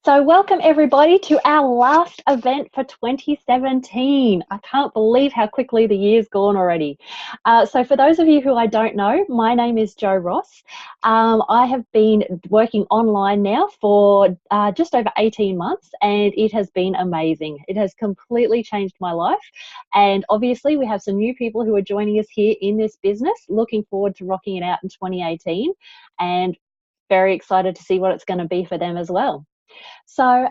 So welcome everybody to our last event for 2017. I can't believe how quickly the year's gone already. So for those of you who I don't know, my name is Jo Ross. I have been working online now for just over 18 months and it has been amazing. It has completely changed my life. And obviously we have some new people who are joining us here in this business. Looking forward to rocking it out in 2018 and very excited to see what it's going to be for them as well. So,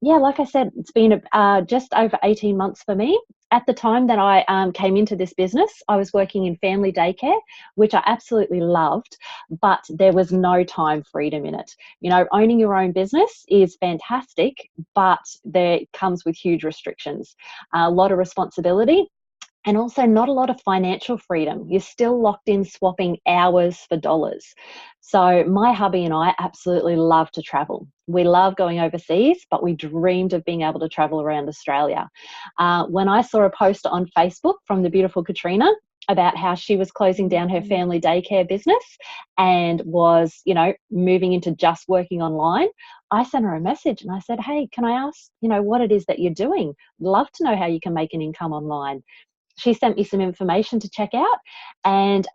yeah, like I said, it's been just over 18 months for me. At the time that I came into this business, I was working in family daycare, which I absolutely loved, but there was no time freedom in it. You know, owning your own business is fantastic, but there comes with huge restrictions, a lot of responsibility, and also not a lot of financial freedom. You're still locked in swapping hours for dollars. So my hubby and I absolutely love to travel. We love going overseas, but we dreamed of being able to travel around Australia. When I saw a post on Facebook from the beautiful Katrina about how she was closing down her family daycare business and was, you know, moving into just working online, I sent her a message and I said, hey, can I ask, you know, what it is that you're doing? Love to know how you can make an income online. She sent me some information to check out and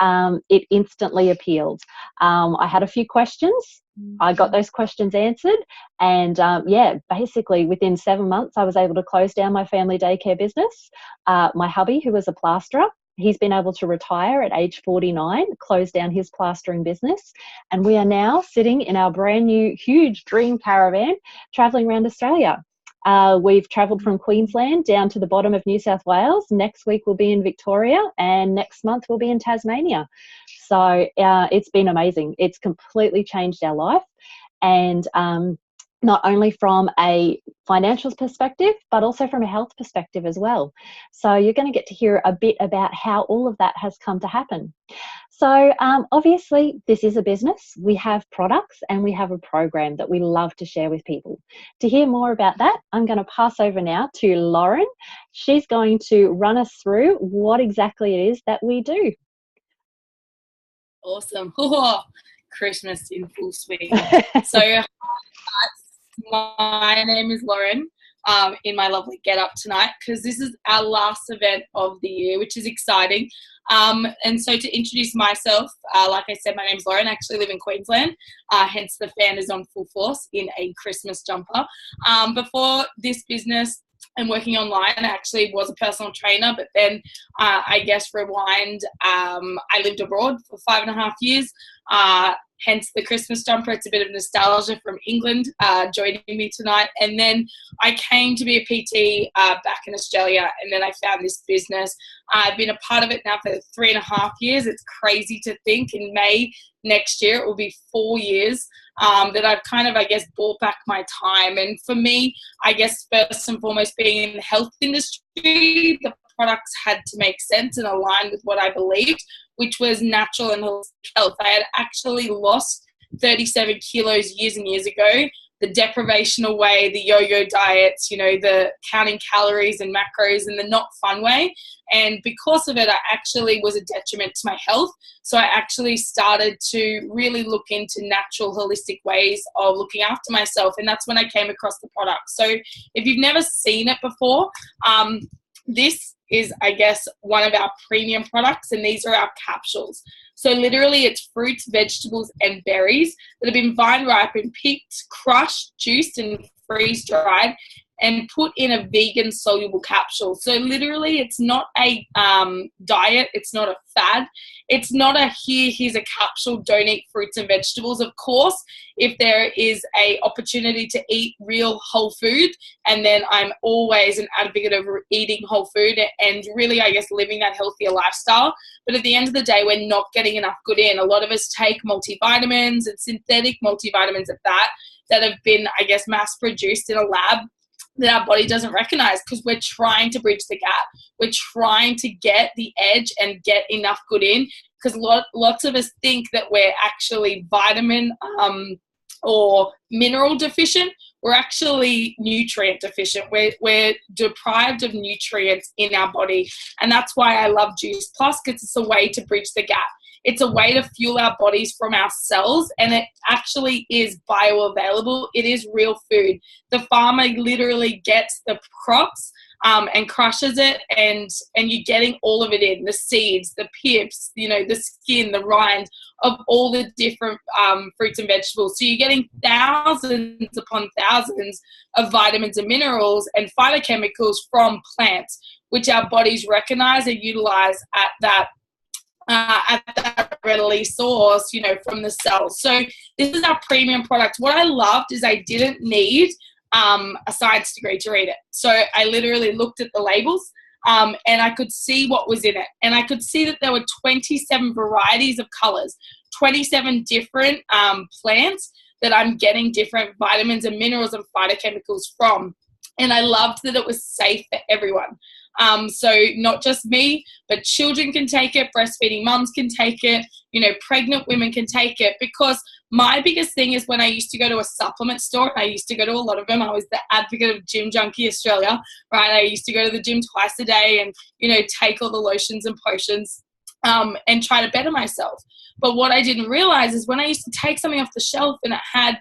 it instantly appealed. I had a few questions. I got those questions answered. And yeah, basically within 7 months, I was able to close down my family daycare business. My hubby, who was a plasterer, he's been able to retire at age 49, close down his plastering business. And we are now sitting in our brand new, huge dream caravan, traveling around Australia. We've travelled from Queensland down to the bottom of New South Wales. Next week we'll be in Victoria and next month we'll be in Tasmania. So it's been amazing. It's completely changed our life, and not only from a financial perspective, but also from a health perspective as well. So you're going to get to hear a bit about how all of that has come to happen. So obviously this is a business. We have products and we have a program that we love to share with people. To hear more about that, I'm going to pass over now to Lauren. She's going to run us through what exactly it is that we do. Awesome. Oh, Christmas in full swing. So my name is Lauren, in my lovely get up tonight, because this is our last event of the year, which is exciting. And so to introduce myself, like I said, my name's Lauren. I actually live in Queensland, hence the fan is on full force in a Christmas jumper. Before this business and working online, I actually was a personal trainer, but then I guess rewind, I lived abroad for 5.5 years. Hence the Christmas jumper. It's a bit of nostalgia from England joining me tonight. And then I came to be a PT back in Australia, and then I found this business. I've been a part of it now for 3.5 years. It's crazy to think in May next year it will be 4 years that I've kind of, I guess, bought back my time. And for me, I guess first and foremost, being in the health industry, the products had to make sense and align with what I believed, which was natural and holistic health. I had actually lost 37 kilos years and years ago. The deprivational way, the yo-yo diets, you know, the counting calories and macros and the not fun way. And because of it, I actually was a detriment to my health. So I actually started to really look into natural, holistic ways of looking after myself. And that's when I came across the product. So if you've never seen it before, this is, I guess, one of our premium products, and these are our capsules. So literally it's fruits, vegetables, and berries that have been vine ripened, picked, crushed, juiced, and freeze dried, and put in a vegan soluble capsule. So literally it's not a diet, it's not a fad, it's not a here's a capsule, don't eat fruits and vegetables. Of course, if there is a opportunity to eat real whole food, and then I'm always an advocate of eating whole food and really, I guess, living that healthier lifestyle. But at the end of the day, we're not getting enough good in. A lot of us take multivitamins and synthetic multivitamins at that have been, I guess, mass produced in a lab that our body doesn't recognize, because we're trying to bridge the gap. We're trying to get the edge and get enough good in, because lots of us think that we're actually vitamin or mineral deficient. We're actually nutrient deficient. We're deprived of nutrients in our body. And that's why I love Juice Plus, because it's a way to bridge the gap. It's a way to fuel our bodies from our cells, and it actually is bioavailable. It is real food. The farmer literally gets the crops and crushes it, and you're getting all of it in, the seeds, the pips, the skin, the rind of all the different fruits and vegetables. So you're getting thousands upon thousands of vitamins and minerals and phytochemicals from plants, which our bodies recognize and utilize at that readily source, from the cells. So this is our premium product. What I loved is I didn't need a science degree to read it. So I literally looked at the labels and I could see what was in it. And I could see that there were 27 varieties of colors, 27 different plants that I'm getting different vitamins and minerals and phytochemicals from. And I loved that it was safe for everyone. So not just me, but children can take it, breastfeeding mums can take it, pregnant women can take it, because my biggest thing is when I used to go to a supplement store, and I used to go to a lot of them. I was the advocate of Gym Junkie Australia, right? I used to go to the gym twice a day and, take all the lotions and potions and try to better myself. But what I didn't realize is when I used to take something off the shelf and it had,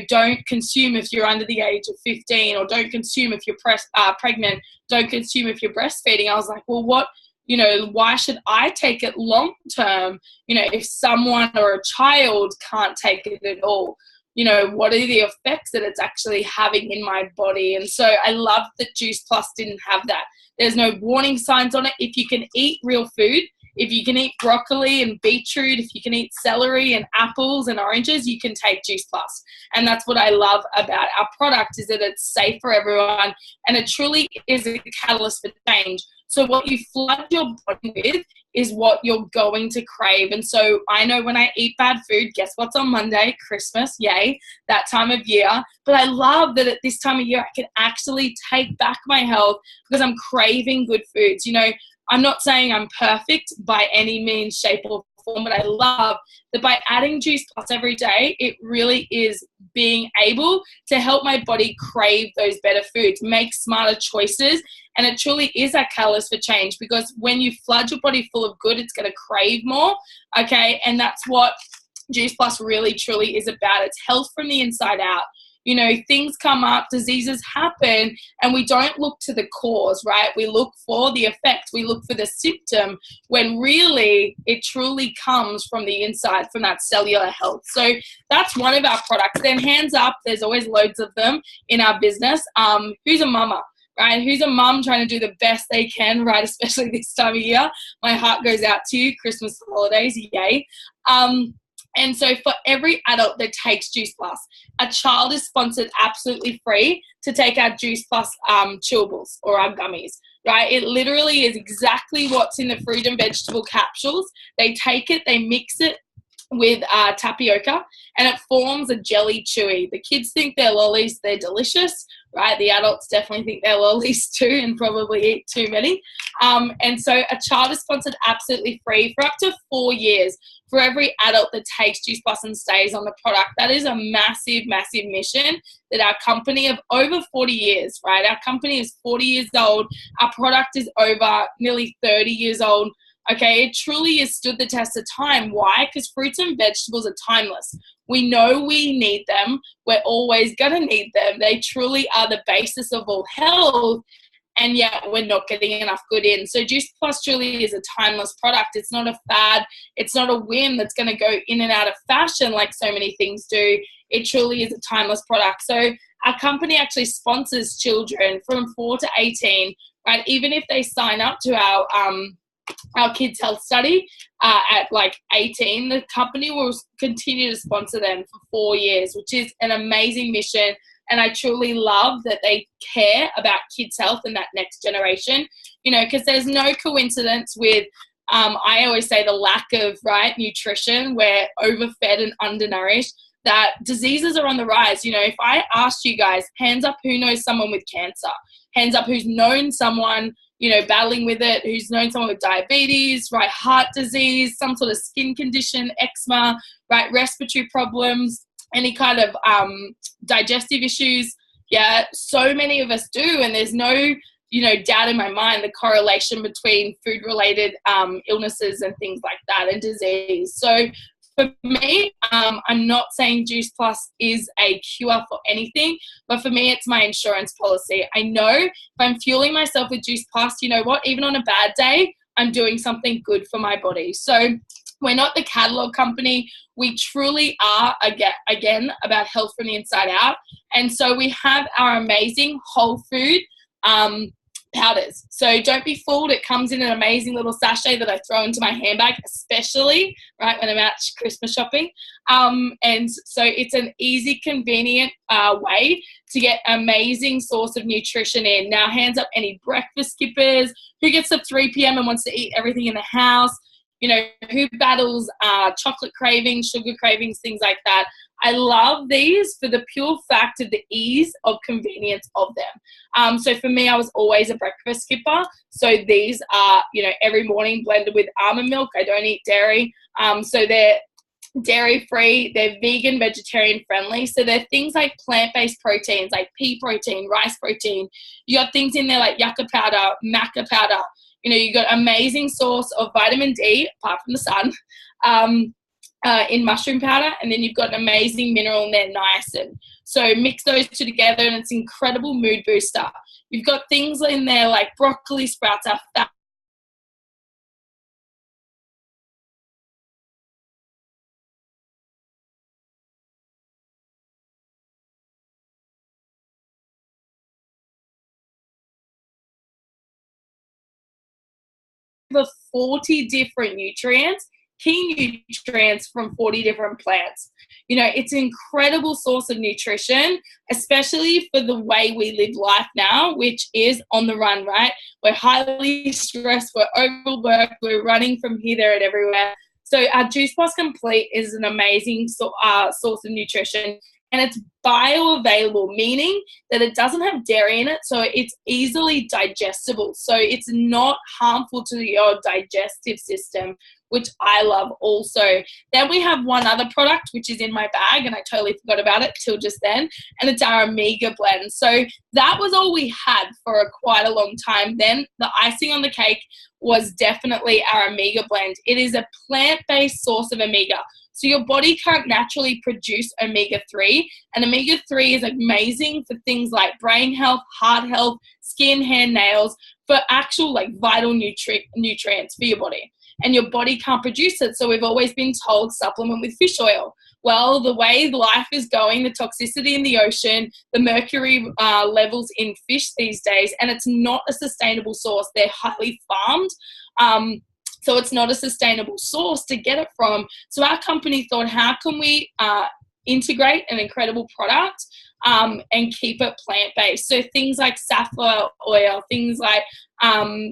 don't consume if you're under the age of 15, or don't consume if you're pregnant, don't consume if you're breastfeeding. I was like, well, why should I take it long term, if someone or a child can't take it at all? What are the effects that it's actually having in my body? And so I love that Juice Plus didn't have that. There's no warning signs on it. If you can eat real food, if you can eat broccoli and beetroot, if you can eat celery and apples and oranges, you can take Juice Plus. And that's what I love about our product, is that it's safe for everyone, and it truly is a catalyst for change. So what you flood your body with is what you're going to crave. And so I know when I eat bad food, guess what's on Monday? Christmas, yay, that time of year. But I love that at this time of year, I can actually take back my health because I'm craving good foods. I'm not saying I'm perfect by any means, shape, or form, but I love that by adding Juice Plus every day, it really is being able to help my body crave those better foods, make smarter choices, and it truly is a catalyst for change, because when you flood your body full of good, it's going to crave more, okay? And that's what Juice Plus really, truly is about. It's health from the inside out. Things come up, diseases happen, and we don't look to the cause, right? We look for the effect. We look for the symptom, when really it truly comes from the inside, from that cellular health. So that's one of our products. Then hands up, there's always loads of them in our business. Who's a mama? Right? Who's a mum trying to do the best they can, right? Especially this time of year. My heart goes out to you. Christmas holidays, yay. And so for every adult that takes Juice Plus, a child is sponsored absolutely free to take our Juice Plus chewables or our gummies, right? It literally is exactly what's in the fruit and vegetable capsules. They take it, they mix it with tapioca, and it forms a jelly chewy. The kids think they're lollies, they're delicious, right? The adults definitely think they're lollies too, and probably eat too many. And so a child is sponsored absolutely free for up to 4 years for every adult that takes Juice Plus and stays on the product. That is a massive, massive mission that our company of over 40 years, right? Our company is 40 years old. Our product is over nearly 30 years old. Okay, it truly has stood the test of time. Why? Because fruits and vegetables are timeless. We know we need them. We're always going to need them. They truly are the basis of all health, and yet we're not getting enough good in. So Juice Plus truly is a timeless product. It's not a fad. It's not a whim that's going to go in and out of fashion like so many things do. It truly is a timeless product. So our company actually sponsors children from 4 to 18, right? Even if they sign up to our kids' health study at like 18, the company will continue to sponsor them for 4 years, which is an amazing mission. And I truly love that they care about kids' health and that next generation, because there's no coincidence with, I always say, the lack of, right, nutrition. We're overfed and undernourished, that diseases are on the rise. If I asked you guys, hands up who knows someone with cancer, hands up who's known someone battling with it, who's known someone with diabetes, right, heart disease, some sort of skin condition, eczema, right, respiratory problems, any kind of digestive issues. Yeah, so many of us do, and there's no doubt in my mind the correlation between food-related illnesses and things like that and disease. So for me, I'm not saying Juice Plus is a cure for anything, but for me, it's my insurance policy. I know if I'm fueling myself with Juice Plus, you know what, even on a bad day, I'm doing something good for my body. So we're not the catalog company. We truly are, again, about health from the inside out. And so we have our amazing whole food powders. So don't be fooled. It comes in an amazing little sachet that I throw into my handbag, especially right when I'm out Christmas shopping. And so it's an easy, convenient way to get amazing source of nutrition in. Now, hands up any breakfast skippers. Who gets up 3 p.m. and wants to eat everything in the house? You know, who battles chocolate cravings, sugar cravings, things like that. I love these for the pure fact of the ease of convenience of them. So for me, I was always a breakfast skipper. So these are, every morning blended with almond milk. I don't eat dairy. So they're dairy free, they're vegan, vegetarian friendly. So they're things like plant-based proteins, like pea protein, rice protein. You got things in there like yucca powder, maca powder. You got amazing source of vitamin D, apart from the sun, in mushroom powder, and then you've got an amazing mineral in there, niacin. So mix those two together, and it's an incredible mood booster. You've got things in there like broccoli sprouts are fat. Over 40 different nutrients, key nutrients from 40 different plants. It's an incredible source of nutrition, especially for the way we live life now, which is on the run, right? We're highly stressed, we're overworked, we're running from here, there, and everywhere. So our Juice Plus Complete is an amazing source of nutrition. And it's bioavailable, meaning that it doesn't have dairy in it, so it's easily digestible. So it's not harmful to your digestive system, which I love also. Then we have one other product, which is in my bag, and I totally forgot about it till just then, and it's our Omega blend. So that was all we had for quite a long time. Then the icing on the cake was definitely our Omega blend. It is a plant-based source of Omega. So your body can't naturally produce omega-3, and omega-3 is amazing for things like brain health, heart health, skin, hair, nails, for actual vital nutrients for your body. And your body can't produce it, so we've always been told supplement with fish oil. Well, the way life is going, the toxicity in the ocean, the mercury levels in fish these days, and it's not a sustainable source. They're highly farmed. So it's not a sustainable source to get it from. So our company thought, how can we integrate an incredible product and keep it plant-based? So things like safflower oil, things like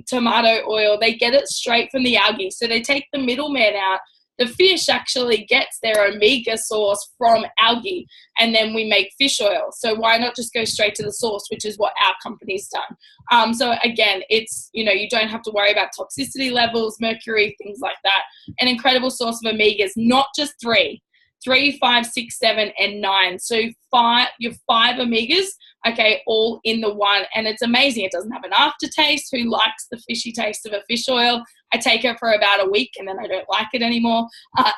tomato oil, they get it straight from the algae. So they take the middleman out. The fish actually gets their omega source from algae, and then we make fish oil. So why not just go straight to the source, which is what our company's done. So again, it's, you don't have to worry about toxicity levels, mercury, things like that. An incredible source of omegas, not just 3, 5, 6, 7, and 9. So your 5 omegas, okay, all in the one, and it's amazing. It doesn't have an aftertaste. Who likes the fishy taste of a fish oil? I take it for about a week and then I don't like it anymore,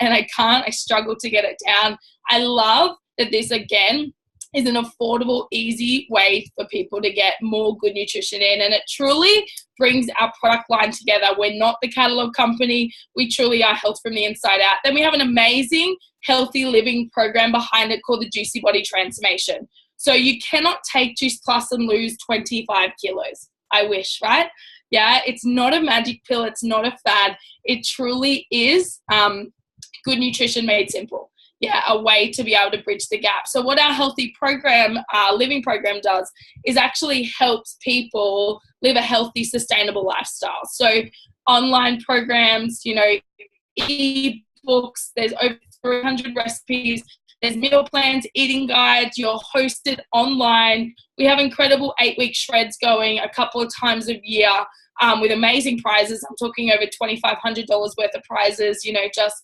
and I struggle to get it down. I love that this, again, is an affordable, easy way for people to get more good nutrition in, and it truly brings our product line together. We're not the catalog company. We truly are health from the inside out. Then we have an amazing healthy living program behind it called the Juicy Body Transformation. So you cannot take Juice Plus and lose 25 kilos. I wish, right? Yeah, it's not a magic pill. It's not a fad. It truly is good nutrition made simple. Yeah, a way to be able to bridge the gap. So what our healthy program, living program does is actually helps people live a healthy, sustainable lifestyle. So online programs, e-books, there's over 300 recipes, there's meal plans, eating guides, you're hosted online. We have incredible 8-week shreds going a couple of times a year with amazing prizes. I'm talking over $2,500 worth of prizes, just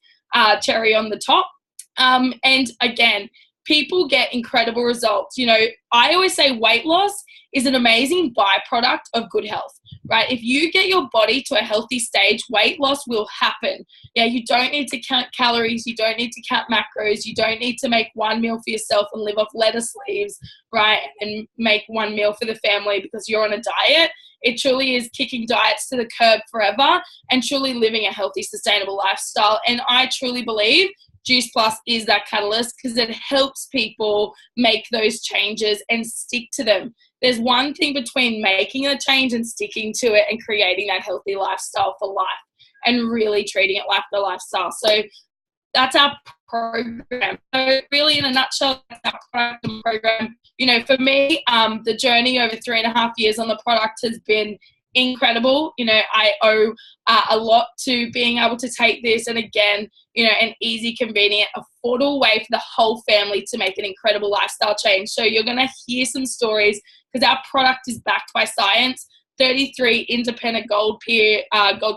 cherry on the top. And again, people get incredible results. I always say weight loss is an amazing byproduct of good health, right? If you get your body to a healthy stage, weight loss will happen. Yeah, you don't need to count calories. You don't need to count macros. You don't need to make one meal for yourself and live off lettuce leaves, right? And make one meal for the family because you're on a diet. It truly is kicking diets to the curb forever and truly living a healthy, sustainable lifestyle. And I truly believe Juice Plus is that catalyst because it helps people make those changes and stick to them. There's one thing between making a change and sticking to it and creating that healthy lifestyle for life and really treating it like the lifestyle. So that's our program. So really, in a nutshell, that's our product and program. You know, for me, the journey over 3.5 years on the product has been incredible. You know, I owe a lot to being able to take this, and again, you know, an easy, convenient, affordable way for the whole family to make an incredible lifestyle change. So you're going to hear some stories because our product is backed by science. 33 independent gold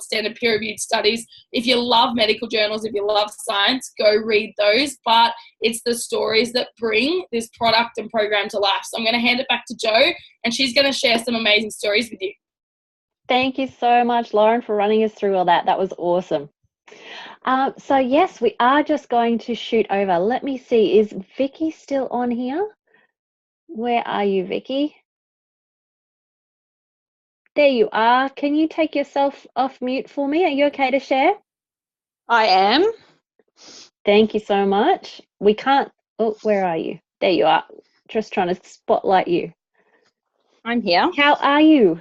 standard peer-reviewed studies. If you love medical journals, if you love science, go read those. But it's the stories that bring this product and program to life. So I'm going to hand it back to Jo, and she's going to share some amazing stories with you. Thank you so much, Lauren, for running us through all that. That was awesome. So yes, we are just going to shoot over. Let me see, is Vicky still on here? Where are you, Vicky? There you are. Can you take yourself off mute for me? Are you okay to share? I am. Thank you so much. We can't, oh, where are you? There you are. Just trying to spotlight you. I'm here. How are you?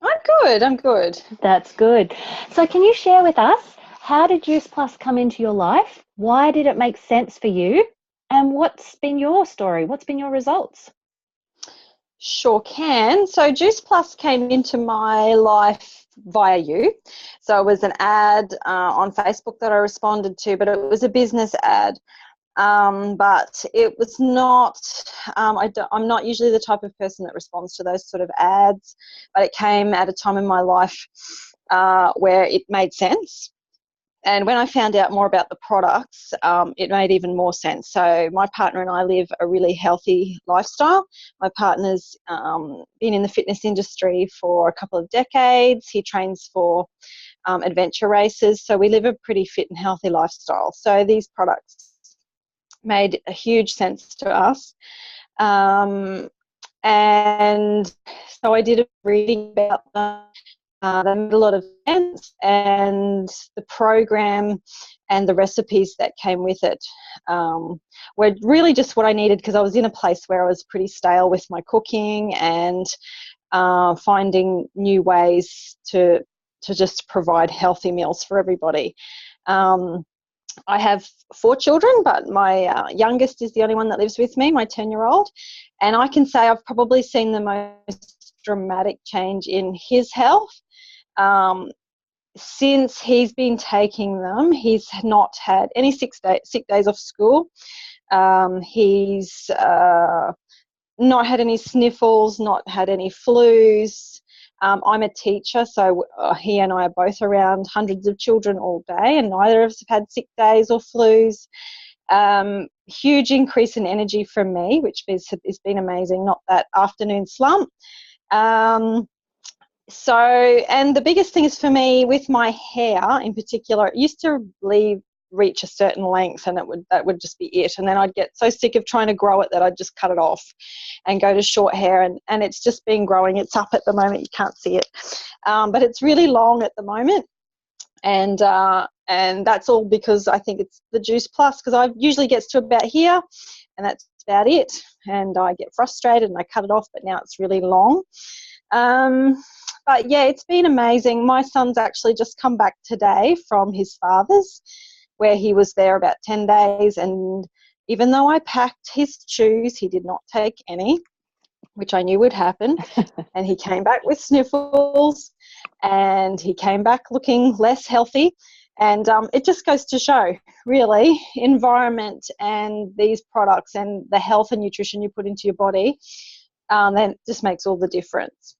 I'm good. I'm good. That's good. So can you share with us, how did Juice Plus come into your life? Why did it make sense for you? And what's been your story? What's been your results? Sure can. So Juice Plus came into my life via you. So it was an ad on Facebook that I responded to, but it was a business ad. But it was not, I'm not usually the type of person that responds to those sort of ads, but it came at a time in my life where it made sense. And when I found out more about the products, it made even more sense. So my partner and I live a really healthy lifestyle. My partner's been in the fitness industry for a couple of decades. He trains for adventure races. So we live a pretty fit and healthy lifestyle. So these products made a huge sense to us. And so I did a reading about them. They made a lot of sense, and the program and the recipes that came with it were really just what I needed, because I was in a place where I was pretty stale with my cooking and finding new ways to just provide healthy meals for everybody. I have 4 children, but my youngest is the only one that lives with me, my 10-year-old, and I can say I've probably seen the most dramatic change in his health. Since he's been taking them, he's not had any sick days off school. He's not had any sniffles, not had any flus. I'm a teacher, so he and I are both around hundreds of children all day, and neither of us have had sick days or flus. Huge increase in energy from me, which has been amazing, not that afternoon slump. So, and the biggest thing is for me with my hair in particular, it used to reach a certain length, and that would just be it. And then I'd get so sick of trying to grow it that I'd just cut it off and go to short hair. And it's just been growing. It's up at the moment. You can't see it. But it's really long at the moment. And that's all because I think it's the Juice Plus, because I usually gets to about here and that's about it. And I get frustrated and I cut it off, but now it's really long. But yeah, it's been amazing. My son's actually just come back today from his father's, where he was there about 10 days. And even though I packed his shoes, he did not take any, which I knew would happen. And he came back with sniffles, and he came back looking less healthy. And it just goes to show, really, environment and these products and the health and nutrition you put into your body, then just makes all the difference.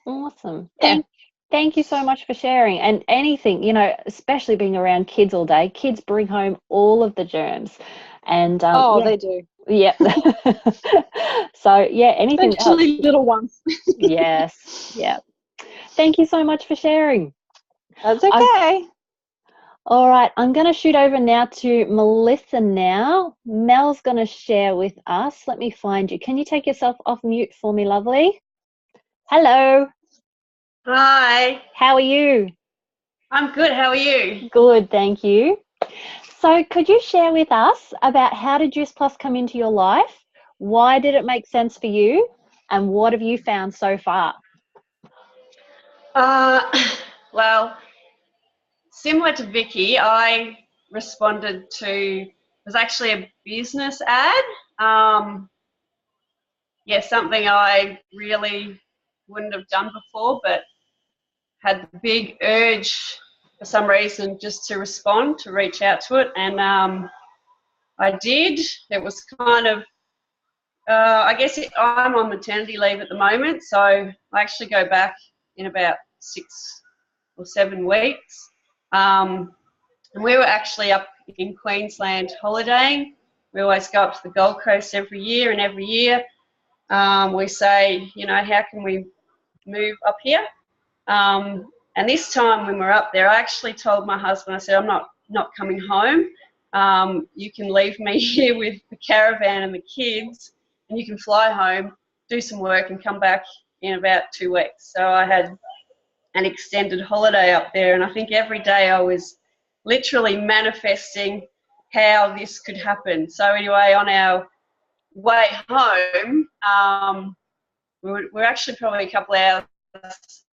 Awesome. Yeah. Thank you so much for sharing. And anything, you know, especially being around kids all day, kids bring home all of the germs. And they do. Yep. So yeah, anything else? Especially little ones. Yes. Yeah. Thank you so much for sharing. That's okay. All right, I'm going to shoot over now to Melissa now. Mel's going to share with us. Let me find you. Can you take yourself off mute for me, lovely? Hello. Hi, How are you? I'm good. How are you? Good, thank you. So could you share with us about how did Juice Plus come into your life? Why did it make sense for you? And what have you found so far? Uh, well, similar to Vicky, I responded to, it was actually a business ad. Yeah, something I really wouldn't have done before, but had the big urge for some reason just to respond, to reach out to it. And I did. It was kind of, I guess I'm on maternity leave at the moment, so I actually go back in about 6 or 7 weeks. And we were actually up in Queensland holidaying. We always go up to the Gold Coast every year, and every year we say, you know, how can we move up here? And this time when we're up there, I actually told my husband, I said, I'm not coming home. You can leave me here with the caravan and the kids, and you can fly home, do some work, and come back in about 2 weeks. So I had an extended holiday up there, and I think every day I was literally manifesting how this could happen. So anyway, on our way home, we're actually probably a couple of hours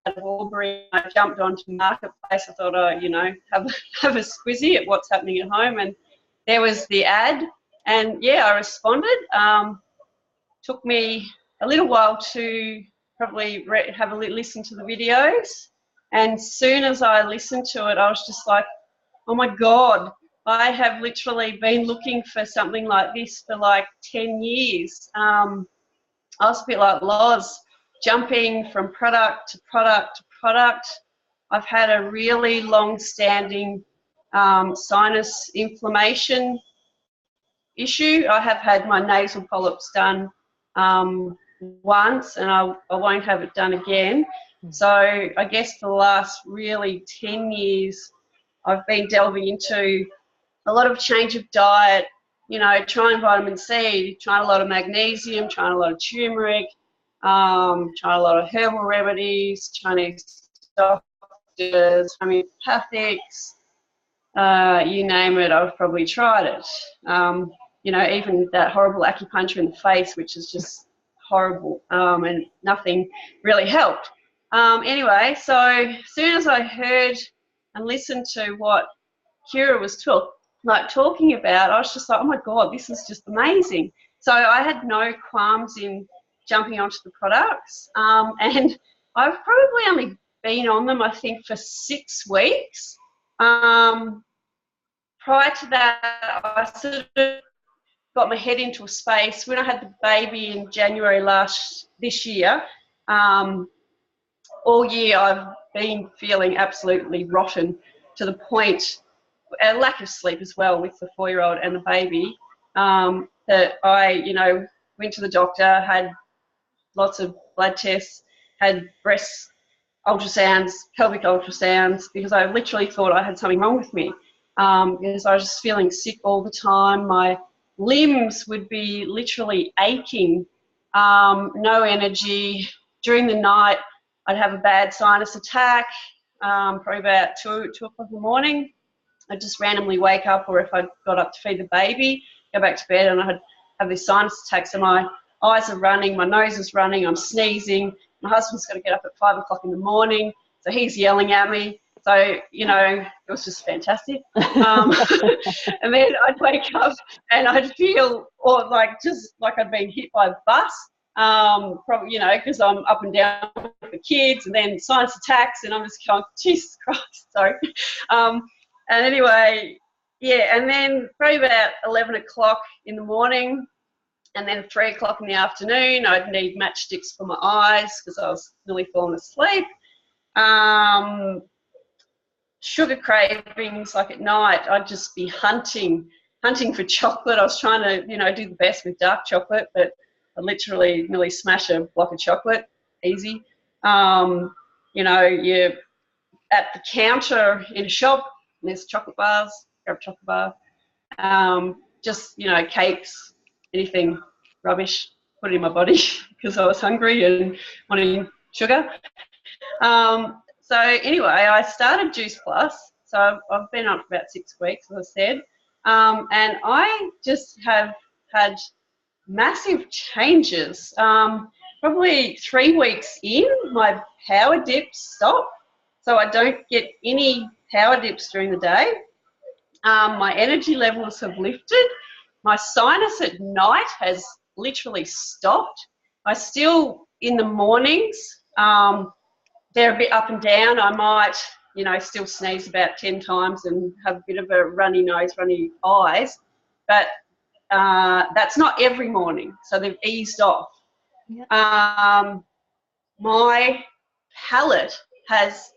out of Albury. I jumped onto Marketplace. I thought, oh, you know, have a squizzy at what's happening at home, and there was the ad, and yeah, I responded. Took me a little while to probably have a listen to the videos, and soon as I listened to it, I was just like, oh my God, I have literally been looking for something like this for like 10 years. I was a bit like Loz, jumping from product to product to product. I've had a really long-standing sinus inflammation issue. I have had my nasal polyps done once, and I won't have it done again. So I guess for the last really 10 years, I've been delving into a lot of change of diet, you know, trying vitamin C, trying a lot of magnesium, trying a lot of turmeric, trying a lot of herbal remedies, Chinese doctors, homeopathics, you name it, I've probably tried it. You know, even that horrible acupuncture in the face, which is just horrible, and nothing really helped. Anyway, so as soon as I heard and listened to what Kira was talking about, I was just like, oh my God, this is just amazing. So I had no qualms in jumping onto the products, and I've probably only been on them, I think, for 6 weeks. Prior to that, I sort of got my head into a space when I had the baby in January this year. All year I've been feeling absolutely rotten, to the point, a lack of sleep as well with the 4-year-old and the baby, that I, you know, went to the doctor, had lots of blood tests, had breast ultrasounds, pelvic ultrasounds, because I literally thought I had something wrong with me, because I was just feeling sick all the time. My limbs would be literally aching, no energy. During the night, I'd have a bad sinus attack, probably about 2 o'clock in the morning. I'd just randomly wake up, or if I got up to feed the baby, go back to bed, and I'd have these sinus attacks, and my eyes are running, my nose is running, I'm sneezing. My husband's got to get up at 5 o'clock in the morning, so he's yelling at me. So, you know, it was just fantastic. And then I'd wake up and I'd feel just like I'd been hit by a bus, probably, you know, because I'm up and down with the kids, and then sinus attacks, and I'm just going, Jesus Christ, sorry. And anyway, yeah, and then probably about 11 o'clock in the morning, and then 3 o'clock in the afternoon, I'd need matchsticks for my eyes because I was nearly falling asleep. Sugar cravings, like at night, I'd just be hunting hunting for chocolate. I was trying to, do the best with dark chocolate, but I literally nearly smash a block of chocolate, easy. You're at the counter in a shop, and there's chocolate bars, grab a chocolate bar. Cakes, anything rubbish, put it in my body because I was hungry and wanting sugar. So anyway, I started Juice Plus. So I've been on for about 6 weeks, as I said. And I just have had massive changes. Probably 3 weeks in, my power dips stop. So I don't get any power dips during the day. My energy levels have lifted. My sinus at night has literally stopped. I still, in the mornings, they're a bit up and down. I might, still sneeze about 10 times and have a bit of a runny nose, runny eyes. But that's not every morning, so they've eased off. Yep. My palate has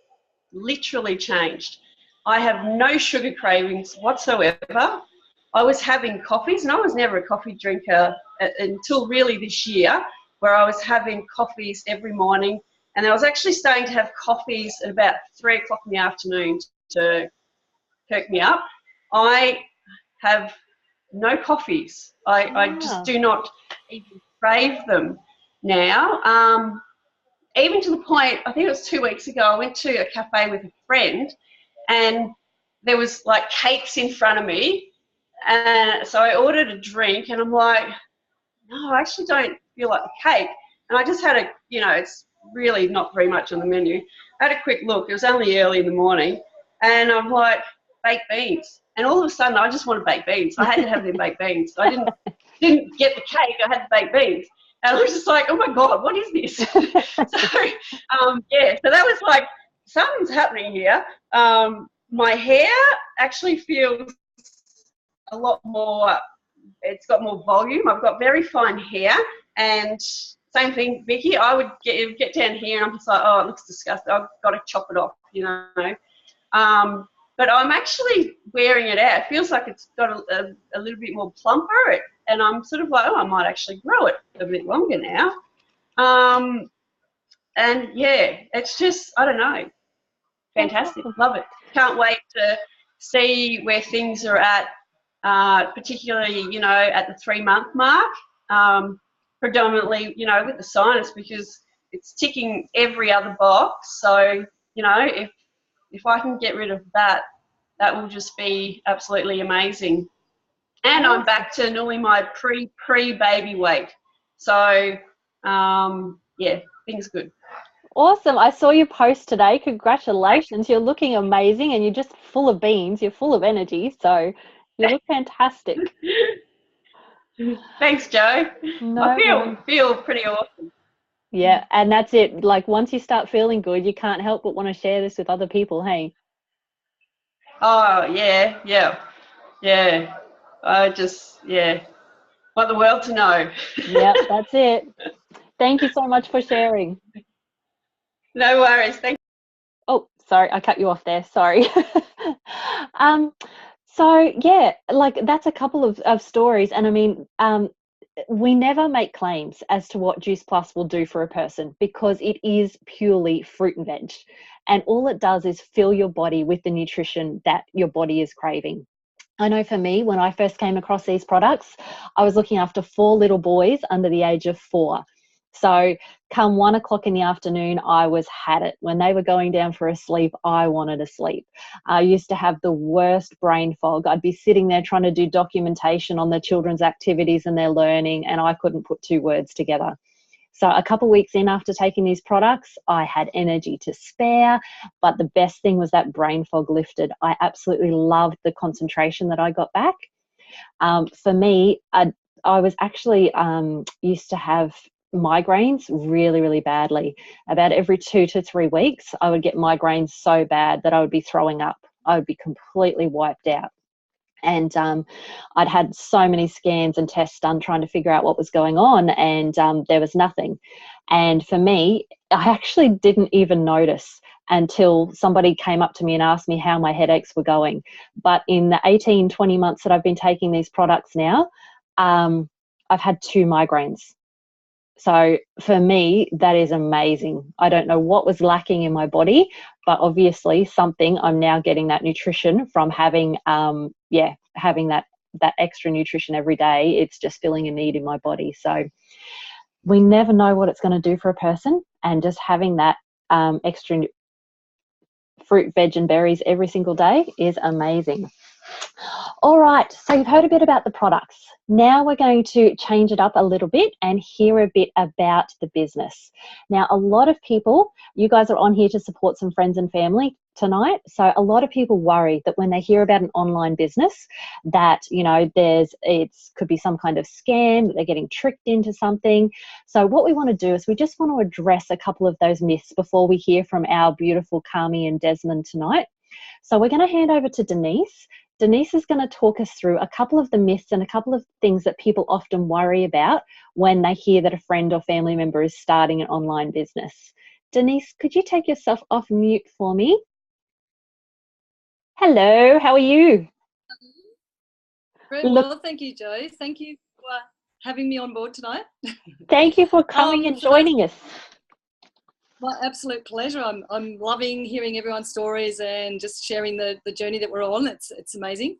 literally changed. I have no sugar cravings whatsoever. I was having coffees, and I was never a coffee drinker until really this year, where I was having coffees every morning, and I was actually starting to have coffees at about 3 o'clock in the afternoon to perk me up. I have no coffees. I just do not even crave them now. Even to the point, I think it was 2 weeks ago, I went to a cafe with a friend, and there was like cakes in front of me. And so I ordered a drink, and I'm like, no, I actually don't feel like the cake. And I just had it's really not very much on the menu. I had a quick look. It was only early in the morning. And I'm like, baked beans. And all of a sudden, I just wanted baked beans. I had to have the baked beans. I didn't get the cake. I had the baked beans. And I was just like, oh, my God, what is this? So that was like, something's happening here. My hair actually feels a lot more, it's got more volume. I've got very fine hair. And same thing, Vicky, I would get down here and I'm just like, oh, it looks disgusting. I've got to chop it off, But I'm actually wearing it out. It feels like it's got a little bit more plumper. And I'm sort of like, oh, I might actually grow it a bit longer now. And yeah, it's just, I don't know, fantastic. Love it. Can't wait to see where things are at, particularly, at the 3-month mark. Predominantly, with the sinus, because it's ticking every other box. So, if I can get rid of that, that will just be absolutely amazing. And I'm back to normally my pre-baby weight. So, things good. Awesome. I saw your post today. Congratulations. You're looking amazing, and you're just full of beans. You're full of energy. So you look fantastic. Thanks, Jo. No, I feel pretty awesome. Yeah, and that's it. Like, once you start feeling good, you can't help but want to share this with other people, hey? Oh, yeah. I just, want the world to know. Yeah, that's it. Thank you so much for sharing. No worries. Thank you. Oh, sorry, I cut you off there. Sorry. So, yeah, like, that's a couple of stories. And I mean, we never make claims as to what Juice Plus will do for a person, because it is purely fruit and veg. And all it does is fill your body with the nutrition that your body is craving. I know for me, when I first came across these products, I was looking after 4 little boys under the age of 4. So come 1 o'clock in the afternoon, I had it. When they were going down for a sleep, I wanted to sleep. I used to have the worst brain fog. I'd be sitting there trying to do documentation on the children's activities and their learning, and I couldn't put 2 words together. So a couple of weeks in after taking these products, I had energy to spare, but the best thing was that brain fog lifted. I absolutely loved the concentration that I got back. For me, I was actually used to have migraines really, really badly. About every 2 to 3 weeks, I would get migraines so bad that I would be throwing up. I would be completely wiped out. And I'd had so many scans and tests done trying to figure out what was going on, and there was nothing. And for me, I actually didn't even notice. until somebody came up to me and asked me how my headaches were going. But in the 18, 20 months that I've been taking these products now, I've had 2 migraines. So for me, that is amazing. I don't know what was lacking in my body, but obviously something, I'm now getting that nutrition from having, having that extra nutrition every day. It's just filling a need in my body. So we never know what it's going to do for a person, and just having that extra fruit, veg and berries every single day is amazing. All right, so you've heard a bit about the products. Now we're going to change it up a little bit and hear a bit about the business. Now, a lot of people, you guys are on here to support some friends and family tonight. So a lot of people worry that when they hear about an online business that, you know, it could be some kind of scam, that they're getting tricked into something. So what we want to do is we just want to address a couple of those myths before we hear from our beautiful Kami and Desmond tonight. So we're going to hand over to Denise. Denise is going to talk us through a couple of the myths and a couple of things that people often worry about when they hear that a friend or family member is starting an online business. Denise, could you take yourself off mute for me? Hello, how are you? Very well, thank you, Jo. Thank you for having me on board tonight. Thank you for coming and joining us. My absolute pleasure. I'm loving hearing everyone's stories and just sharing the journey that we're on. It's amazing.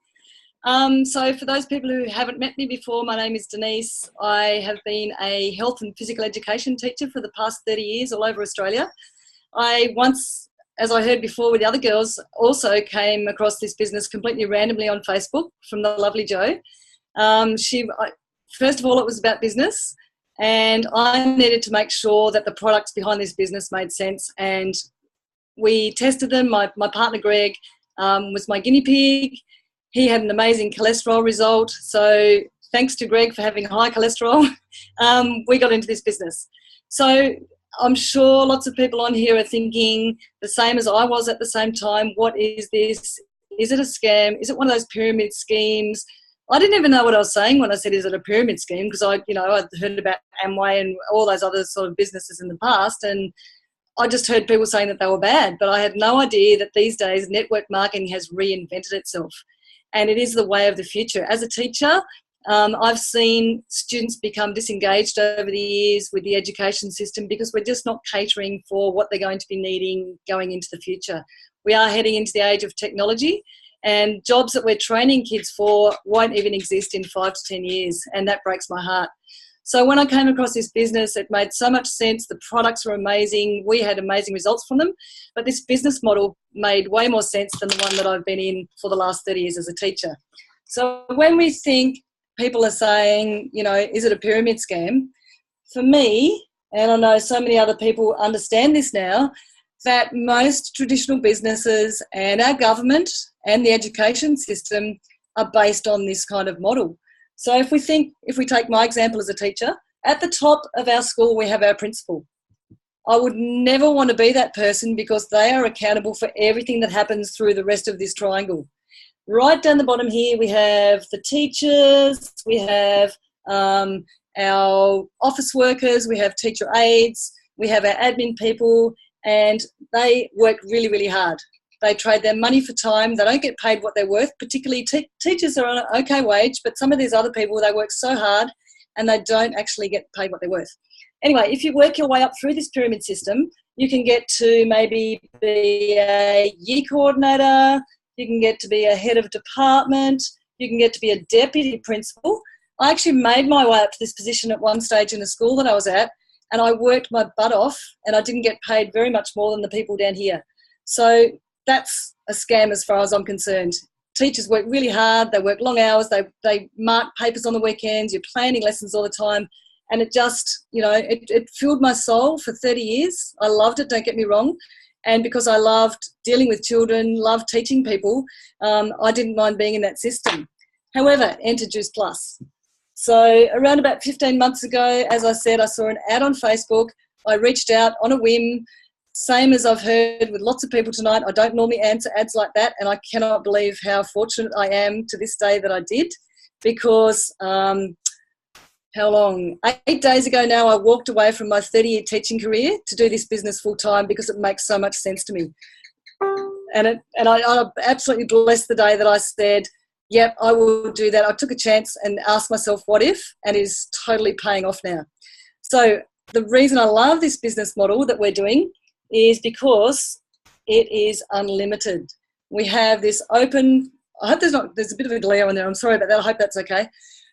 So for those people who haven't met me before, my name is Denise. I have been a health and physical education teacher for the past 30 years all over Australia. I once, as I heard before with the other girls, also came across this business completely randomly on Facebook from the lovely Jo. First of all, it was about business. And I needed to make sure that the products behind this business made sense. And we tested them. My partner, Greg, was my guinea pig. He had an amazing cholesterol result. So thanks to Greg for having high cholesterol, we got into this business. So I'm sure lots of people on here are thinking the same as I was at the same time. What is this? Is it a scam? Is it one of those pyramid schemes? I didn't even know what I was saying when I said, is it a pyramid scheme? Because I'd heard about Amway and all those other sort of businesses in the past, and I just heard people saying that they were bad. But I had no idea that these days network marketing has reinvented itself, and it is the way of the future. As a teacher, I've seen students become disengaged over the years with the education system because we're just not catering for what they're going to be needing going into the future. We are heading into the age of technology, and jobs that we're training kids for won't even exist in 5 to 10 years, and that breaks my heart. So when I came across this business, it made so much sense. The products were amazing. We had amazing results from them, but this business model made way more sense than the one that I've been in for the last 30 years as a teacher. So when we think people are saying, you know, is it a pyramid scam? For me, and I know so many other people understand this now, that most traditional businesses and our government and the education system are based on this kind of model. So if we take my example as a teacher, at the top of our school we have our principal. I would never want to be that person because they are accountable for everything that happens through the rest of this triangle. Right down the bottom here we have the teachers, we have our office workers, we have teacher aides, we have our admin people, and they work really, really hard. They trade their money for time. They don't get paid what they're worth. Particularly teachers are on an okay wage, but some of these other people, they work so hard and they don't actually get paid what they're worth. Anyway, if you work your way up through this pyramid system, you can get to maybe be a year coordinator, you can get to be a head of department, you can get to be a deputy principal. I actually made my way up to this position at one stage in the school that I was at, and I worked my butt off and I didn't get paid very much more than the people down here. So that's a scam as far as I'm concerned. Teachers work really hard, they work long hours, they mark papers on the weekends, you're planning lessons all the time, and it just, you know, it filled my soul for 30 years. I loved it, don't get me wrong. And because I loved dealing with children, loved teaching people, I didn't mind being in that system. However, enter Juice Plus. So around about 15 months ago, as I said, I saw an ad on Facebook. I reached out on a whim, same as I've heard with lots of people tonight. I don't normally answer ads like that, and I cannot believe how fortunate I am to this day that I did, because how long? 8 days ago now, I walked away from my 30-year teaching career to do this business full time because it makes so much sense to me. And I absolutely blessed the day that I said, yep, I will do that. I took a chance and asked myself, what if? And it is totally paying off now. So the reason I love this business model that we're doing is because it is unlimited. We have this open, I hope there's a bit of a glare on there. I'm sorry about that. I hope that's okay.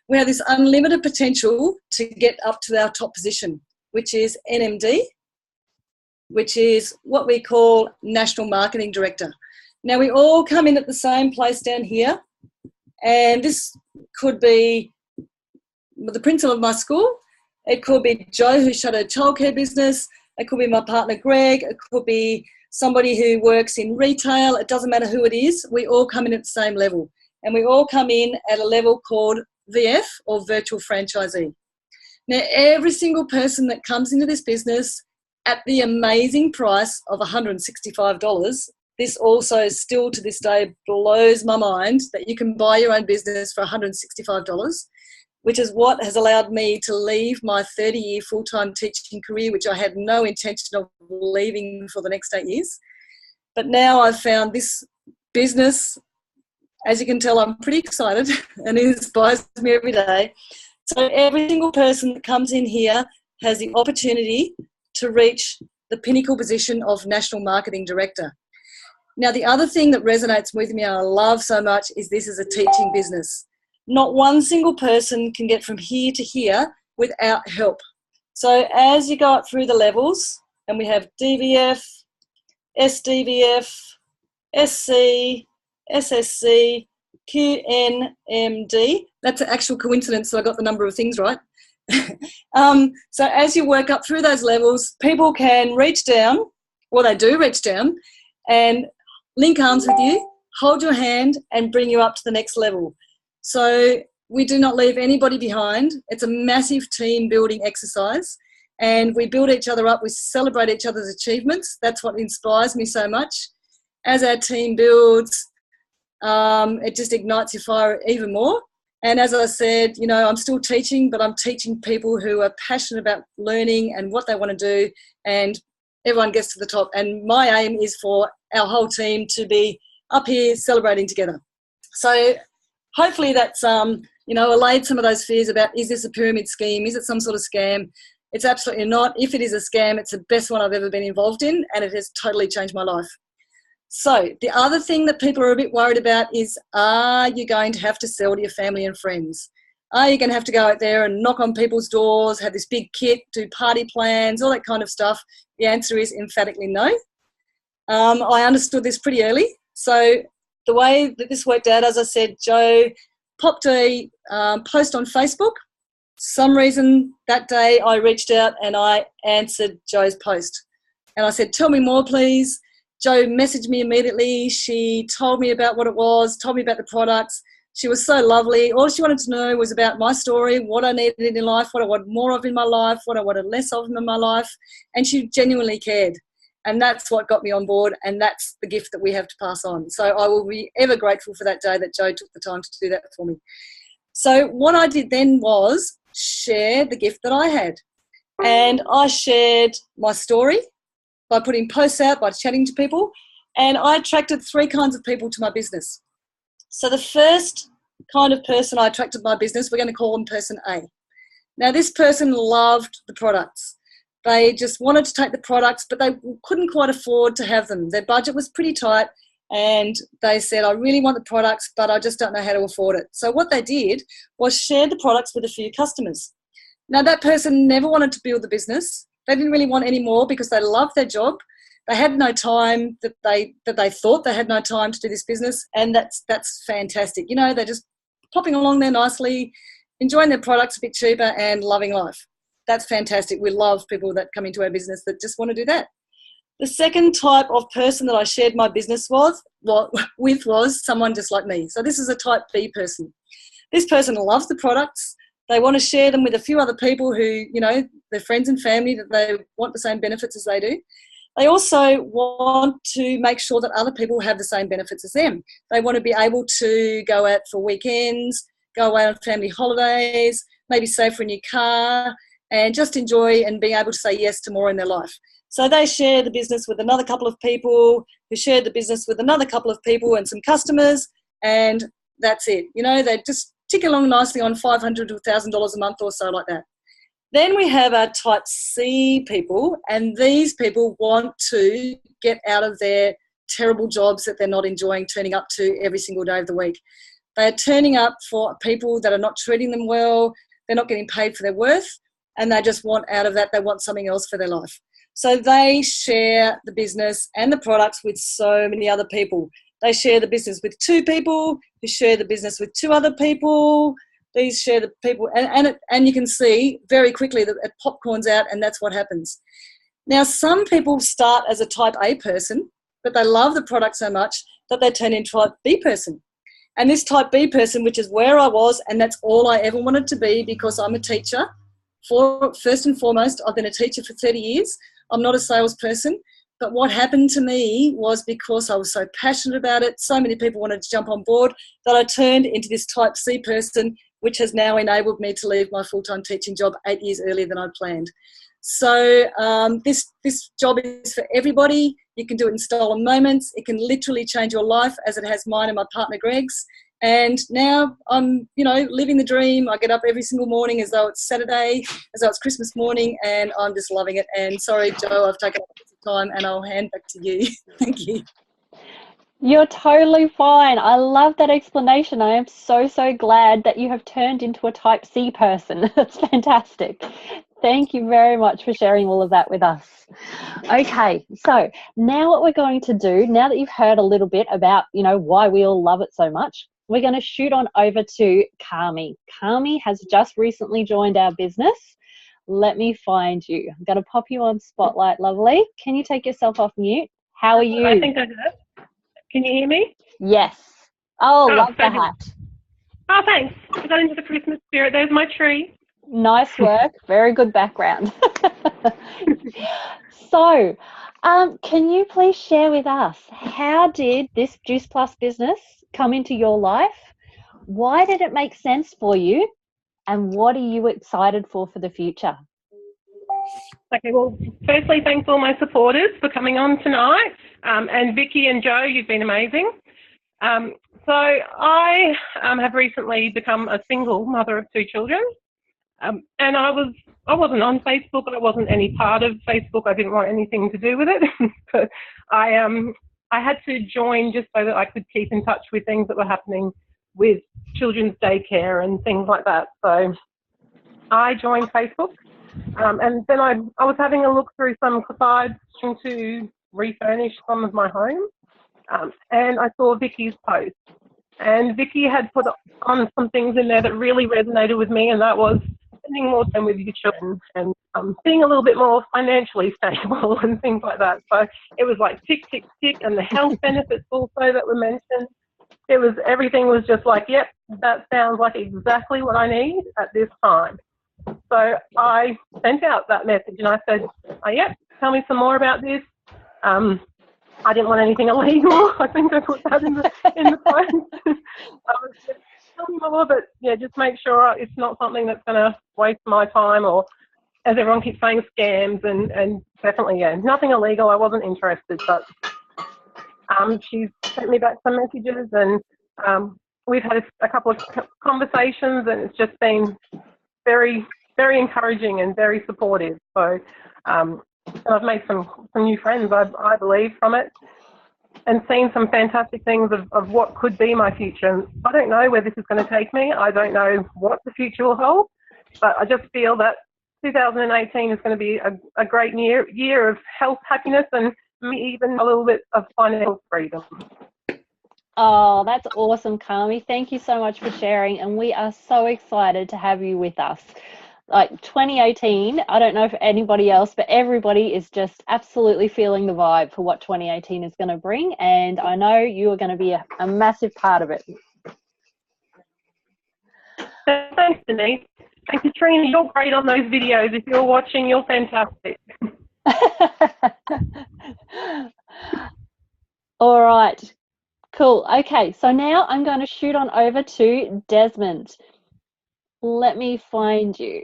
We have this unlimited potential to get up to our top position, which is NMD, which is what we call National Marketing Director. Now, we all come in at the same place down here, and this could be the principal of my school. It could be Jo, who shut her childcare business. It could be my partner, Greg. It could be somebody who works in retail. It doesn't matter who it is. We all come in at the same level, and we all come in at a level called VF, or virtual franchisee. Now, every single person that comes into this business at the amazing price of $165, this also still to this day blows my mind that you can buy your own business for $165, which is what has allowed me to leave my 30-year full-time teaching career, which I had no intention of leaving for the next 8 years. But now I've found this business. As you can tell, I'm pretty excited and it inspires me every day. So every single person that comes in here has the opportunity to reach the pinnacle position of National Marketing Director. Now, the other thing that resonates with me and I love so much is this is a teaching business. Not one single person can get from here to here without help. So as you go up through the levels, and we have DVF, SDVF, SC, SSC, QNMD. That's an actual coincidence that I got the number of things right. So as you work up through those levels, people can reach down, or they do reach down, and link arms with you, hold your hand, and bring you up to the next level. So we do not leave anybody behind. It's a massive team building exercise, and we build each other up. We celebrate each other's achievements. That's what inspires me so much. As our team builds, it just ignites your fire even more. And as I said, you know, I'm still teaching, but I'm teaching people who are passionate about learning and what they want to do, and everyone gets to the top. And my aim is for our whole team to be up here celebrating together. So hopefully that's, you know, allayed some of those fears about, is this a pyramid scheme? Is it some sort of scam? It's absolutely not. If it is a scam, it's the best one I've ever been involved in, and it has totally changed my life. So the other thing that people are a bit worried about is, are you going to have to sell to your family and friends? Are you going to have to go out there and knock on people's doors, have this big kit, do party plans, all that kind of stuff? The answer is emphatically no. I understood this pretty early. So the way that this worked out, as I said, Jo popped a post on Facebook. Some reason that day I reached out and I answered Jo's post. And I said, tell me more, please. Jo messaged me immediately. She told me about what it was, told me about the products. She was so lovely. All she wanted to know was about my story, what I needed in life, what I wanted more of in my life, what I wanted less of in my life. And she genuinely cared. And that's what got me on board, and that's the gift that we have to pass on. So I will be ever grateful for that day that Jo took the time to do that for me. So what I did then was share the gift that I had. And I shared my story by putting posts out, by chatting to people, and I attracted 3 kinds of people to my business. So the first kind of person I attracted to my business, we're going to call them person A. Now, this person loved the products. They just wanted to take the products, but they couldn't quite afford to have them. Their budget was pretty tight, and they said, I really want the products, but I just don't know how to afford it. So what they did was share the products with a few customers. Now, that person never wanted to build the business. They didn't really want any more because they loved their job. They had no time that they thought they had no time to do this business, and that's fantastic. You know, they're just popping along there nicely, enjoying their products a bit cheaper and loving life. That's fantastic. We love people that come into our business that just want to do that. The second type of person that I shared my business with was someone just like me. So this is a type B person. This person loves the products. They want to share them with a few other people who, you know, their friends and family, that they want the same benefits as they do. They also want to make sure that other people have the same benefits as them. They want to be able to go out for weekends, go away on family holidays, maybe save for a new car, and just enjoy and being able to say yes to more in their life. So they share the business with another couple of people who share the business with another couple of people and some customers, and that's it. You know, they just tick along nicely on $500 to $1,000 a month or so like that. Then we have our type C people, and these people want to get out of their terrible jobs that they're not enjoying turning up to every single day of the week. They're turning up for people that are not treating them well, they're not getting paid for their worth, and they just want out of that, they want something else for their life. So they share the business and the products with so many other people. They share the business with 2 people, who share the business with 2 other people. These share the people, and you can see very quickly that it popcorns out, and that's what happens. Now, some people start as a type A person, but they love the product so much that they turn into a type B person. And this type B person, which is where I was, and that's all I ever wanted to be, because I'm a teacher. First and foremost, I've been a teacher for 30 years. I'm not a salesperson. But what happened to me was, because I was so passionate about it, so many people wanted to jump on board, that I turned into this type C person, which has now enabled me to leave my full-time teaching job 8 years earlier than I'd planned. So this job is for everybody. You can do it in stolen moments. It can literally change your life, as it has mine and my partner Greg's. And now I'm, living the dream. I get up every single morning as though it's Saturday, as though it's Christmas morning, and I'm just loving it. And sorry, Jo, I've taken up some time, and I'll hand back to you. Thank you. You're totally fine. I love that explanation. I am so, so glad that you have turned into a type C person. That's fantastic. Thank you very much for sharing all of that with us. Okay, so now what we're going to do, now that you've heard a little bit about, why we all love it so much, we're going to shoot on over to Kami. Kami has just recently joined our business. Let me find you. I'm going to pop you on Spotlight, lovely. Can you take yourself off mute? How are you? I think I have. Can you hear me? Yes. Oh, love the hat. Oh, thanks. I got into the Christmas spirit. There's my tree. Nice work. Very good background. So, can you please share with us, how did this Juice Plus business come into your life? Why did it make sense for you? And what are you excited for the future? Okay, well, firstly, thanks all my supporters for coming on tonight. And Vicky and Jo, you've been amazing. So I have recently become a single mother of 2 children. And I wasn't on Facebook. I wasn't any part of Facebook. I didn't want anything to do with it. But I had to join just so that I could keep in touch with things that were happening with children's daycare and things like that. So I joined Facebook. And then I was having a look through some sites to refurnish some of my home. And I saw Vicky's post. And Vicky had put on some things in there that really resonated with me, and that was spending more time with your children and being a little bit more financially stable and things like that. So it was like tick, tick, tick, and the health benefits also that were mentioned. Everything was just like, yep, that sounds like exactly what I need at this time. So I sent out that message and I said, oh, yep, tell me some more about this. I didn't want anything illegal. I think I put that in the post. Tell me more, but yeah, just make sure it's not something that's going to waste my time, or, as everyone keeps saying, scams, and definitely, yeah, nothing illegal. I wasn't interested, but she's sent me back some messages, and we've had a couple of conversations, and it's just been very, very encouraging and very supportive. So I've made some new friends, I believe, from it, and seen some fantastic things of what could be my future. I don't know where this is going to take me. I don't know what the future will hold, but I just feel that 2018 is going to be a great year of health, happiness, and even a little bit of financial freedom. Oh, that's awesome, Kami. Thank you so much for sharing, and we are so excited to have you with us. Like 2018, I don't know for anybody else, but everybody is just absolutely feeling the vibe for what 2018 is going to bring, and I know you are going to be a massive part of it. Thanks, Denise. And Katrina, you're great on those videos. If you're watching, you're fantastic. All right, cool. Okay, so now I'm going to shoot on over to Desmond. Let me find you.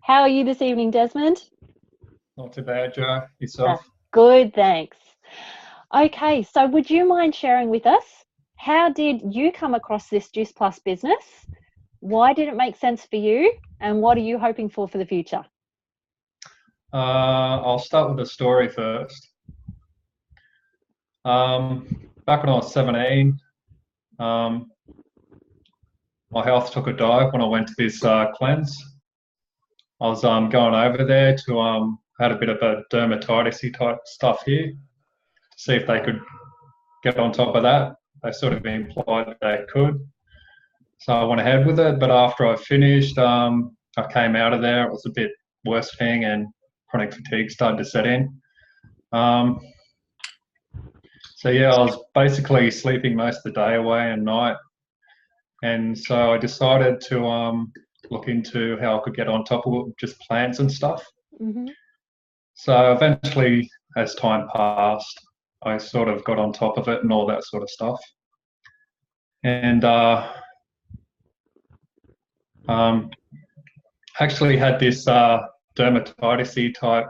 How are you this evening, Desmond? Not too bad, Joe. Yourself? Good, thanks. Okay, so would you mind sharing with us, how did you come across this Juice Plus business? Why did it make sense for you? And what are you hoping for the future? I'll start with the story first. Back when I was 17, my health took a dive when I went to this cleanse. I was going over there to had a bit of a dermatitis-y type stuff here, to see if they could get on top of that. They sort of implied they could. So I went ahead with it, but after I finished, I came out of there. It was a bit worsening and chronic fatigue started to set in. So yeah, I was basically sleeping most of the day away and night. And so I decided to look into how I could get on top of just plants and stuff. Mm-hmm. So eventually, as time passed, I sort of got on top of it and all that sort of stuff. And actually had this dermatitis-y type,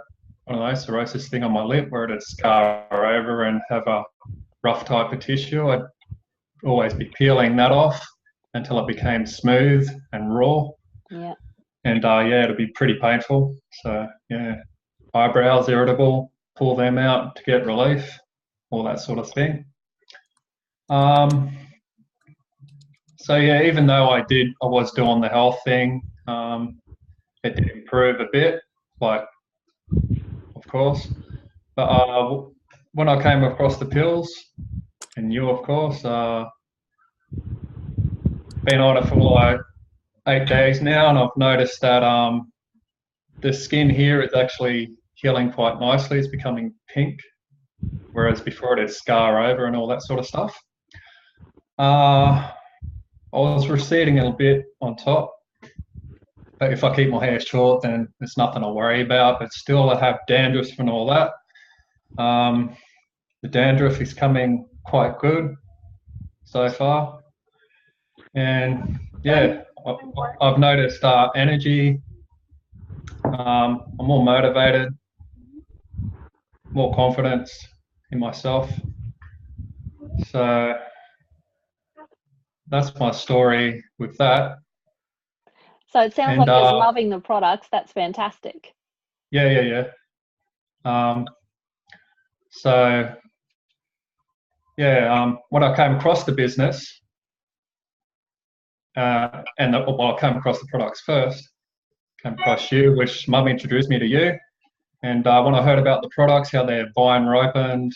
I don't know, cirrhosis thing on my lip where it'd scar over and have a rough type of tissue. I'd always be peeling that off until it became smooth and raw. Yeah. And yeah, it'd be pretty painful. So yeah, eyebrows irritable, pull them out to get relief, all that sort of thing. So yeah, even though I was doing the health thing, it did improve a bit, like, of course. But when I came across the pills, and you, of course, been on it for like 8 days now, and I've noticed that the skin here is actually healing quite nicely. It's becoming pink, whereas before it'd scar over and all that sort of stuff. I was receding a little bit on top, but if I keep my hair short, then there's nothing to worry about. But still, I have dandruff and all that. The dandruff is coming quite good so far, and yeah, I've noticed energy. I'm more motivated, more confidence in myself. So that's my story with that. So it sounds like you're loving the products. That's fantastic. Yeah. So yeah, when I came across the business, I came across the products first, came across you, which Mum introduced me to you. And when I heard about the products, how they're vine ripened,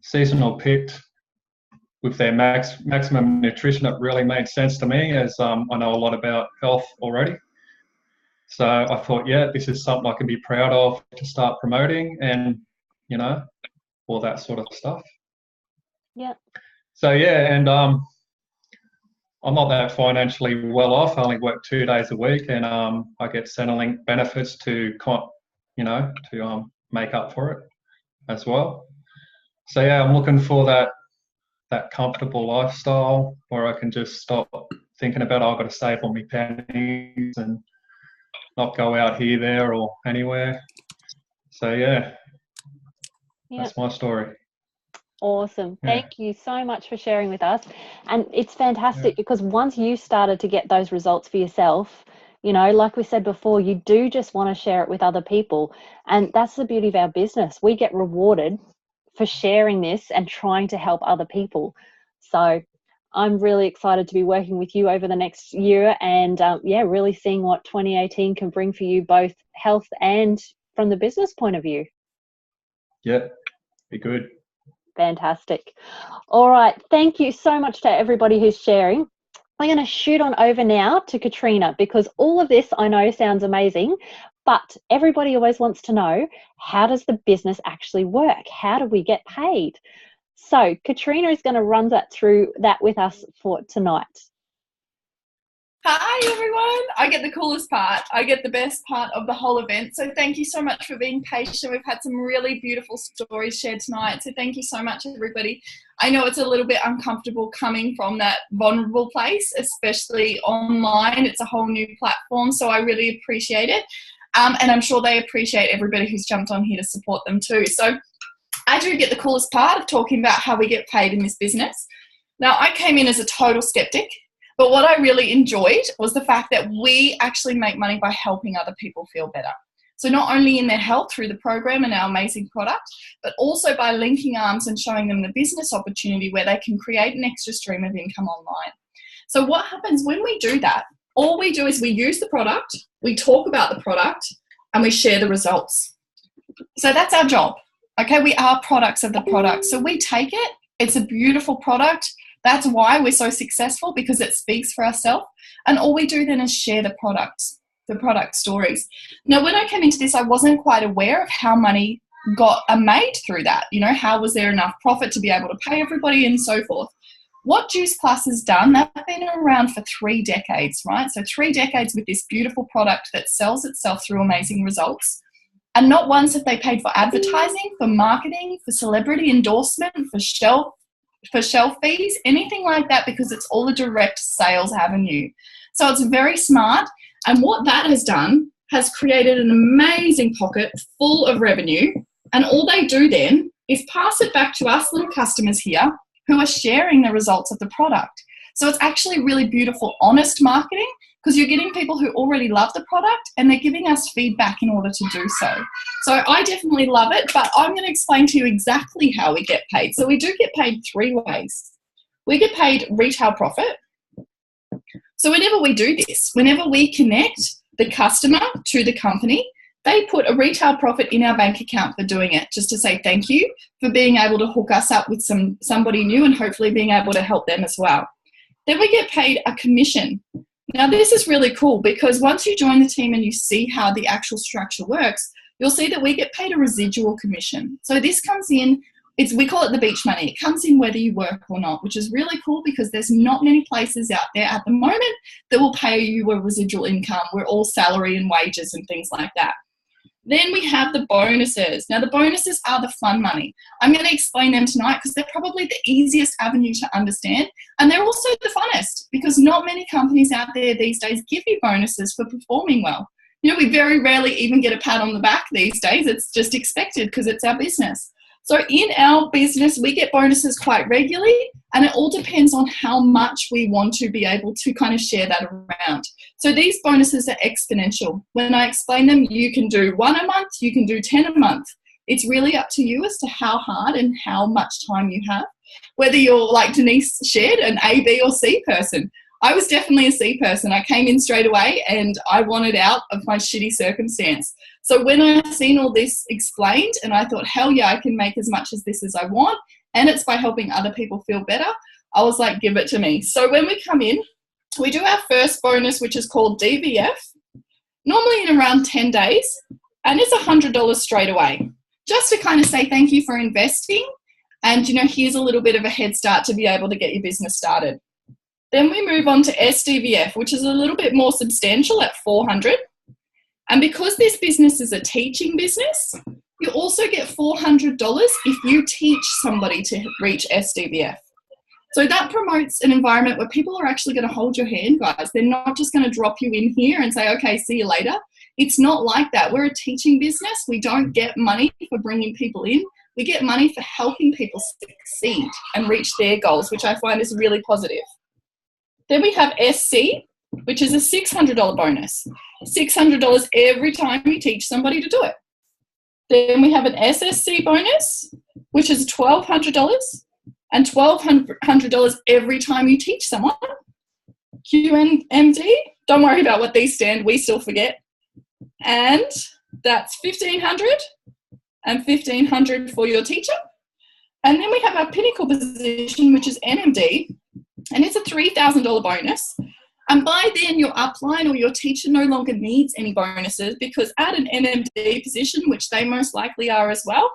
seasonal picked, with their maximum nutrition, it really made sense to me, as I know a lot about health already. So I thought, yeah, this is something I can be proud of to start promoting, and, you know, all that sort of stuff. Yeah. So yeah, and I'm not that financially well off. I only work 2 days a week, and I get Centrelink benefits to make up for it as well. So yeah, I'm looking for that comfortable lifestyle where I can just stop thinking about, I've got to save all my pennies and not go out here, there, or anywhere. So yeah, that's my story. Awesome. Thank you so much for sharing with us. And it's fantastic because once you started to get those results for yourself, you know, like we said before, you do just want to share it with other people. And that's the beauty of our business. We get rewarded for sharing this and trying to help other people. So I'm really excited to be working with you over the next year, and really seeing what 2018 can bring for you, both health and from the business point of view. Yeah, be good. Fantastic. All right. Thank you so much to everybody who's sharing. I'm going to shoot on over now to Katrina, because all of this I know sounds amazing, but everybody always wants to know, how does the business actually work? How do we get paid? So Katrina is going to run through that with us for tonight. Hi everyone. I get the coolest part. I get the best part of the whole event. So thank you so much for being patient. We've had some really beautiful stories shared tonight. So thank you so much, everybody. I know it's a little bit uncomfortable coming from that vulnerable place, especially online. It's a whole new platform. So I really appreciate it. And I'm sure they appreciate everybody who's jumped on here to support them too. So I do get the coolest part of talking about how we get paid in this business. Now, I came in as a total skeptic. But what I really enjoyed was the fact that we actually make money by helping other people feel better. So not only in their health through the program and our amazing product, but also by linking arms and showing them the business opportunity where they can create an extra stream of income online. So what happens when we do that? All we do is we use the product, we talk about the product, and we share the results. So that's our job. Okay, we are products of the product. So we take it, it's a beautiful product. That's why we're so successful, because it speaks for ourselves. And all we do then is share the product stories. Now, when I came into this, I wasn't quite aware of how money got made through that. You know, how was there enough profit to be able to pay everybody and so forth. What Juice Plus has done, they've been around for 3 decades, right? So 3 decades with this beautiful product that sells itself through amazing results. And not once have they paid for advertising, for marketing, for celebrity endorsement, for shelf fees, anything like that, because it's all a direct sales avenue. So it's very smart. And what that has done has created an amazing pocket full of revenue. And all they do then is pass it back to us little customers here who are sharing the results of the product. So it's actually really beautiful, honest marketing, because you're getting people who already love the product and they're giving us feedback in order to do so. So I definitely love it, but I'm going to explain to you exactly how we get paid. So we do get paid 3 ways. We get paid retail profit. So whenever we do this, whenever we connect the customer to the company, they put a retail profit in our bank account for doing it, just to say thank you for being able to hook us up with somebody new and hopefully being able to help them as well. Then we get paid a commission. Now, this is really cool because once you join the team and you see how the actual structure works, you'll see that we get paid a residual commission. So this comes in, we call it the beach money. It comes in whether you work or not, which is really cool because there's not many places out there at the moment that will pay you a residual income. We're all salary and wages and things like that. Then we have the bonuses. Now, the bonuses are the fun money. I'm going to explain them tonight because they're probably the easiest avenue to understand. And they're also the funnest because not many companies out there these days give you bonuses for performing well. You know, we very rarely even get a pat on the back these days. It's just expected because it's our business. So in our business, we get bonuses quite regularly, and it all depends on how much we want to be able to kind of share that around. So these bonuses are exponential. When I explain them, you can do 1 a month, you can do 10 a month. It's really up to you as to how hard and how much time you have. Whether you're like Denise shared, an A, B or C person. I was definitely a C person. I came in straight away and I wanted out of my shitty circumstance. So when I seen all this explained and I thought, hell yeah, I can make as much as this as I want, and it's by helping other people feel better, I was like, give it to me. So when we come in, we do our first bonus, which is called DVF, normally in around 10 days, and it's $100 straight away, just to kind of say thank you for investing, and you know, here's a little bit of a head start to be able to get your business started. Then we move on to SDVF, which is a little bit more substantial at $400. And because this business is a teaching business, you also get $400 if you teach somebody to reach SDVF. So that promotes an environment where people are actually going to hold your hand, guys. They're not just going to drop you in here and say, okay, see you later. It's not like that. We're a teaching business. We don't get money for bringing people in. We get money for helping people succeed and reach their goals, which I find is really positive. Then we have SC, which is a $600 bonus. $600 every time you teach somebody to do it. Then we have an SSC bonus, which is $1,200 and $1,200 every time you teach someone. QNMD, don't worry about what these stand, we still forget. And that's $1,500 and $1,500 for your teacher. And then we have our pinnacle position, which is NMD, and it's a $3,000 bonus. And by then, your upline or your teacher no longer needs any bonuses because at an NMD position, which they most likely are as well,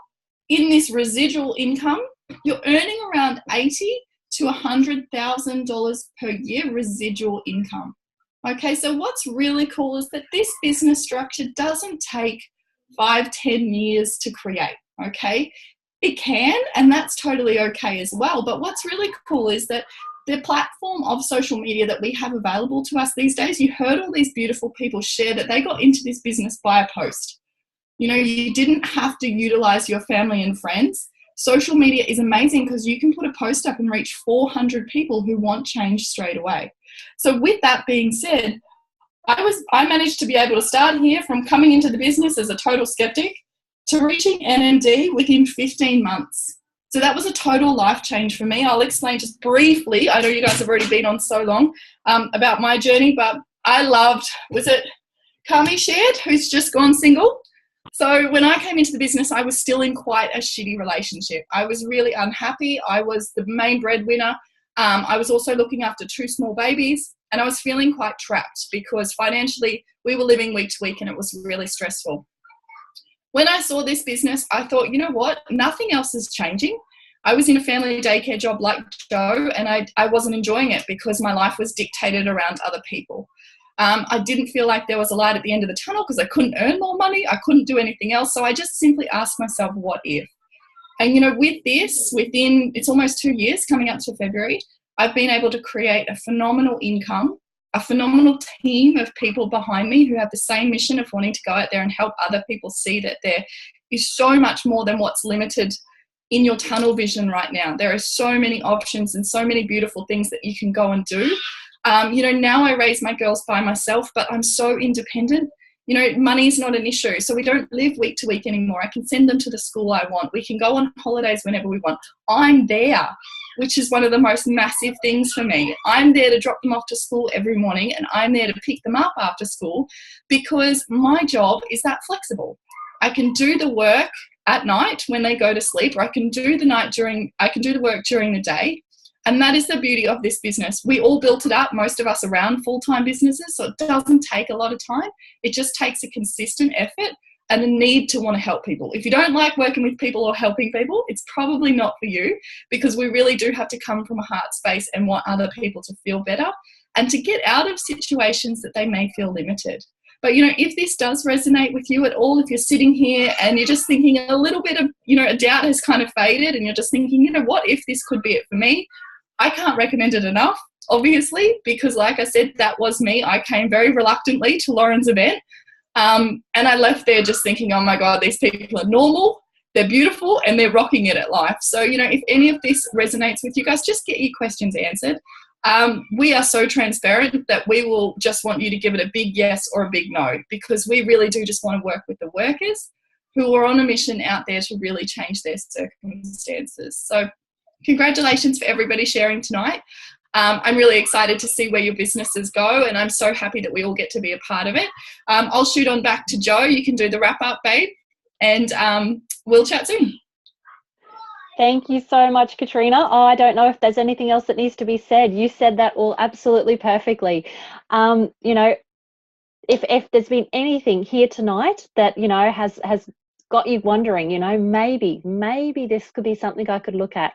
in this residual income, you're earning around $80,000 to $100,000 per year residual income. Okay, so what's really cool is that this business structure doesn't take 5-10 years to create, okay? It can, and that's totally okay as well. But what's really cool is that the platform of social media that we have available to us these days, you heard all these beautiful people share that they got into this business by a post. You know, you didn't have to utilize your family and friends. Social media is amazing because you can put a post up and reach 400 people who want change straight away. So with that being said, I managed to be able to start here from coming into the business as a total skeptic to reaching NMD within 15 months. So that was a total life change for me. I'll explain just briefly. I know you guys have already been on so long about my journey, but I loved, was it Kami shared, who's just gone single? So when I came into the business, I was still in quite a shitty relationship. I was really unhappy. I was the main breadwinner. I was also looking after 2 small babies, and I was feeling quite trapped because financially we were living week to week and it was really stressful. When I saw this business, I thought, you know what? Nothing else is changing. I was in a family daycare job like Joe, and I wasn't enjoying it because my life was dictated around other people. I didn't feel like there was a light at the end of the tunnel because I couldn't earn more money. I couldn't do anything else. So I just simply asked myself, what if? And, you know, with this, within, it's almost 2 years coming up to February, I've been able to create a phenomenal income, a phenomenal team of people behind me who have the same mission of wanting to go out there and help other people see that there is so much more than what's limited in your tunnel vision right now. There are so many options and so many beautiful things that you can go and do. You know, now I raise my girls by myself, but I'm so independent. You know, money is not an issue. So we don't live week to week anymore. I can send them to the school I want. We can go on holidays whenever we want. I'm there, which is one of the most massive things for me. I'm there to drop them off to school every morning, and I'm there to pick them up after school because my job is that flexible. I can do the work at night when they go to sleep, or I can do the work during the day. And that is the beauty of this business. We all built it up, most of us around full-time businesses, so it doesn't take a lot of time. It just takes a consistent effort and a need to want to help people. If you don't like working with people or helping people, it's probably not for you, because we really do have to come from a heart space and want other people to feel better and to get out of situations that they may feel limited. But, you know, if this does resonate with you at all, if you're sitting here and you're just thinking a little bit of, you know, a doubt has kind of faded and you're just thinking, you know, what if this could be it for me? I can't recommend it enough, obviously, because like I said, that was me. I came very reluctantly to Lauren's event. And I left there just thinking, oh my God, these people are normal, they're beautiful, and they're rocking it at life. So, you know, if any of this resonates with you guys, just get your questions answered. We are so transparent that we will just want you to give it a big yes or a big no, because we really do just want to work with the workers who are on a mission out there to really change their circumstances. So congratulations for everybody sharing tonight. I'm really excited to see where your businesses go, and I'm so happy that we all get to be a part of it. I'll shoot on back to Joe. You can do the wrap up, babe, and we'll chat soon. Thank you so much, Katrina. Oh, I don't know if there's anything else that needs to be said. You said that all absolutely perfectly. You know, if there's been anything here tonight that, you know, has got you wondering, you know, maybe this could be something I could look at,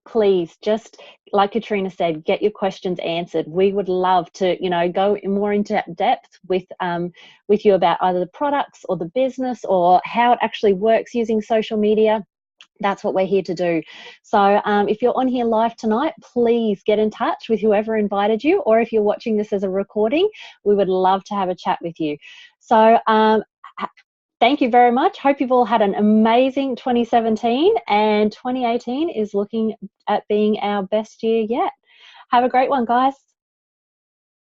please, just like Katrina said, get your questions answered. We would love to, you know, go more into depth with you about either the products or the business or how it actually works using social media. That's what we're here to do. So if you're on here live tonight, please get in touch with whoever invited you, or if you're watching this as a recording, we would love to have a chat with you. So thank you very much. Hope you've all had an amazing 2017, and 2018 is looking at being our best year yet. Have a great one, guys.